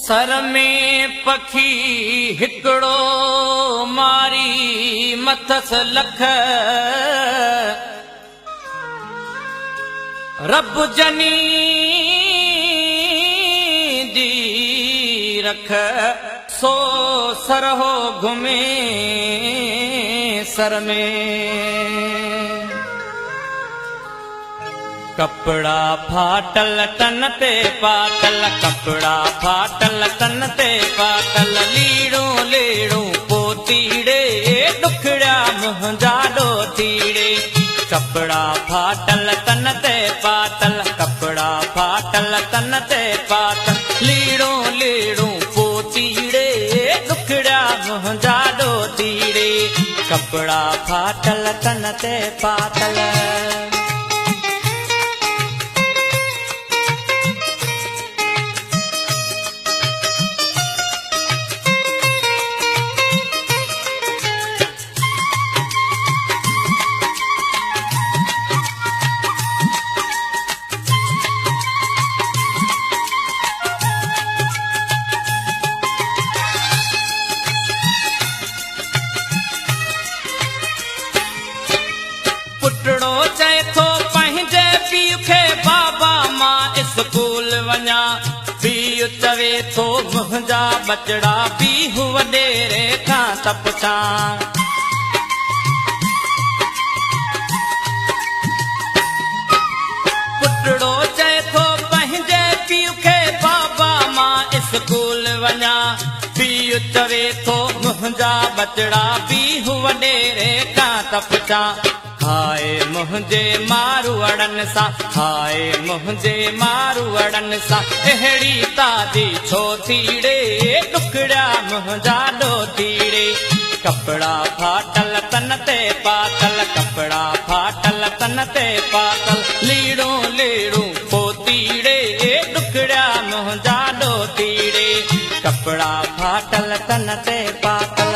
Sir में पखी हिकड़ो मारी मथस लख रब जनी दी रख सो सर हो घुमे सर में कपड़ा फाटल तन ते पातल कपड़ा फाटल तन ते पातल लीड़ू लीड़ू पोतीड़े दुखड़ा मुंहिंजा ॾोतीड़े कपड़ा फाटल तन ते पातल कपड़ा फाटल तन ते पातल लीड़ू लीड़ू पोतीड़े दुखड़ा मुंहिंजा ॾोतीड़े कपड़ा फाटल तन ते पातल पुटड़ो चए थो पंहिंजे पीउ खे बाबा मां स्कूल वञा पीउ चवे थो मुंहिंजा बचड़ा पीउ वॾेरे खां त पुछां पुटड़ो चए थो पंहिंजे पीउ खे बाबा मां स्कूल वञा पीउ चवे थो मुंहिंजा बचड़ा पीउ वॾेरे खां त पुछां हाय मुंहिंजे मारूअड़नि सां हाय मुंहिंजे मारूअड़नि सां अहिड़ी तादी छो थीड़े दुखड़ा मुंहिंजा ॾोतीड़े कपड़ा फाटल तन ते पातल कपड़ा फाटल तन ते पातल लीड़ू लीड़ू पोतीड़े दुखड़ा मुंहिंजा ॾोतीड़े कपड़ा फाटल तन ते पातल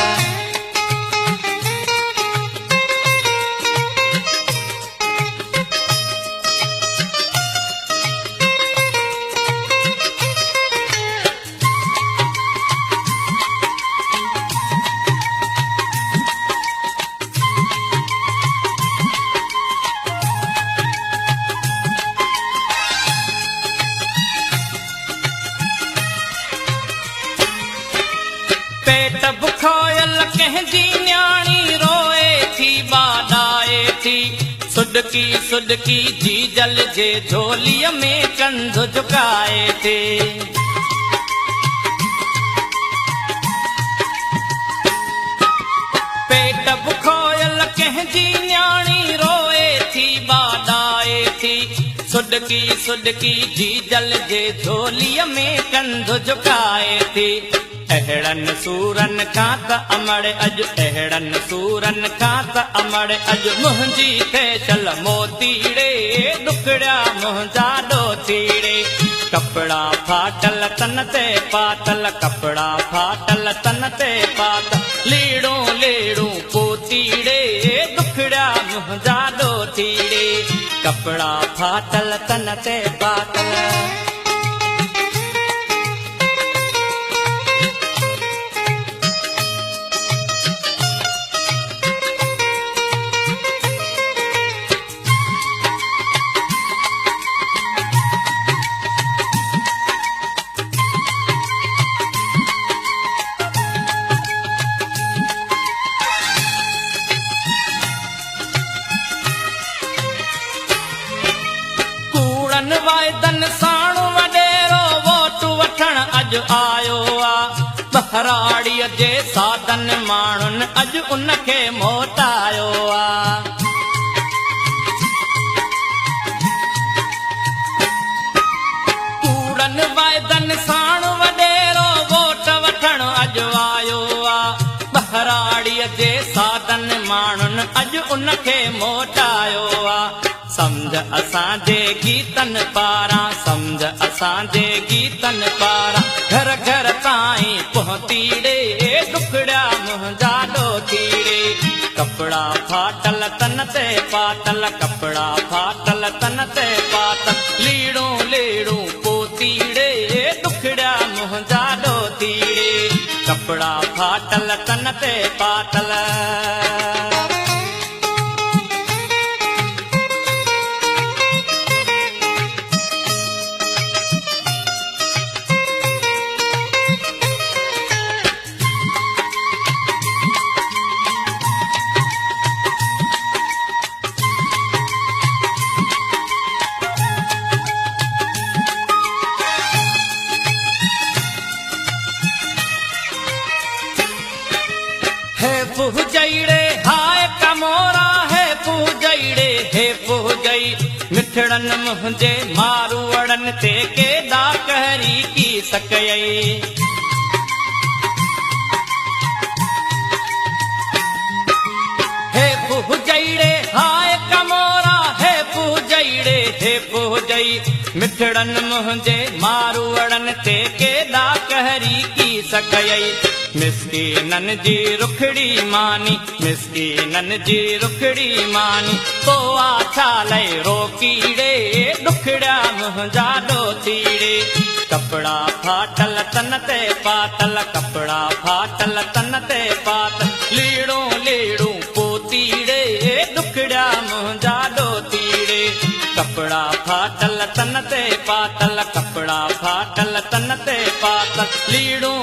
पेट बुखायल कंहिंजी न्याणी रोए थी बाॾाए थी सुडकी सुडकी जी जल जे झोलीअ में कंधु झुकाए थे पेट बुखायल कंहिंजी न्याणी रोए थी बाॾाए थी सुडकी सुडकी जी जल जे झोलीअ में कंधु झुकाए थी अहिड़नि सूरनि खां त अमड़ अॼु अहिड़नि सूरनि खां त अमड़ अॼु मुंहिंजी थे चल मोतीड़े दुखड़ा मुंहिंजा ॾोतीड़े कपड़ा फाटल तन ते पातल कपड़ा फाटल तन ते पातल लीड़ू लीड़ू पोतीड़े दुखड़ा मुंहिंजा ॾोतीड़े कपड़ा फाटल तन ते पातल वायदन साणु वॾेरो वोट वठण अॼु आयो आ बहराड़ीअ जे साधन माण्हुनि अॼु उनखे मोटायो आ कूड़नि वायदन साणु वॾेरो वोट वठण अॼु आयो आ बहराड़ीअ जे साधन माण्हुनि अॼु उनखे मोटायो आ समझ असांजे गीतनि पारां समझ असांजे गीतनि पारां घर घर ताईं पहुतीड़े दुखड़ा मुंहिंजा ॾोतीड़े कपड़ा फाटल तन ते पातल कपड़ा फाटल तन ते पातल लीड़ू लीड़ू पोतीड़े दुखड़ा मुंहिंजा कपड़ा फाटल तन ते पातल। हे पूजईड़े हाय कमोरा, हे पूजईड़े हे पूजई, मिठड़न मुंहिंजे मारूअड़न ते केॾा कहरी की सकयई। हे पूजईड़े हाय कमोरा, हे पूजईड़े हे पूजई, मिठड़न मुंहिंजे मारूअड़न ते केॾा कहरी की सकयई। मिसकीनन जी रुखड़ी मानी, मिसकीनन जी रुखड़ी मानी, तो आछा लय रोकीड़े, डुखड़ा मुंहिंजा ॾोतीड़े। कपड़ा फाटल तन ते पातल, कपड़ा फाटल तन ते पातल, लीड़ो लीड़ो पोतीड़े, डुखड़ा मुंहिंजा ॾोतीड़े। कपड़ा फाटल तन ते पातल, कपड़ा फाटल तन ते पातल, लीड़ो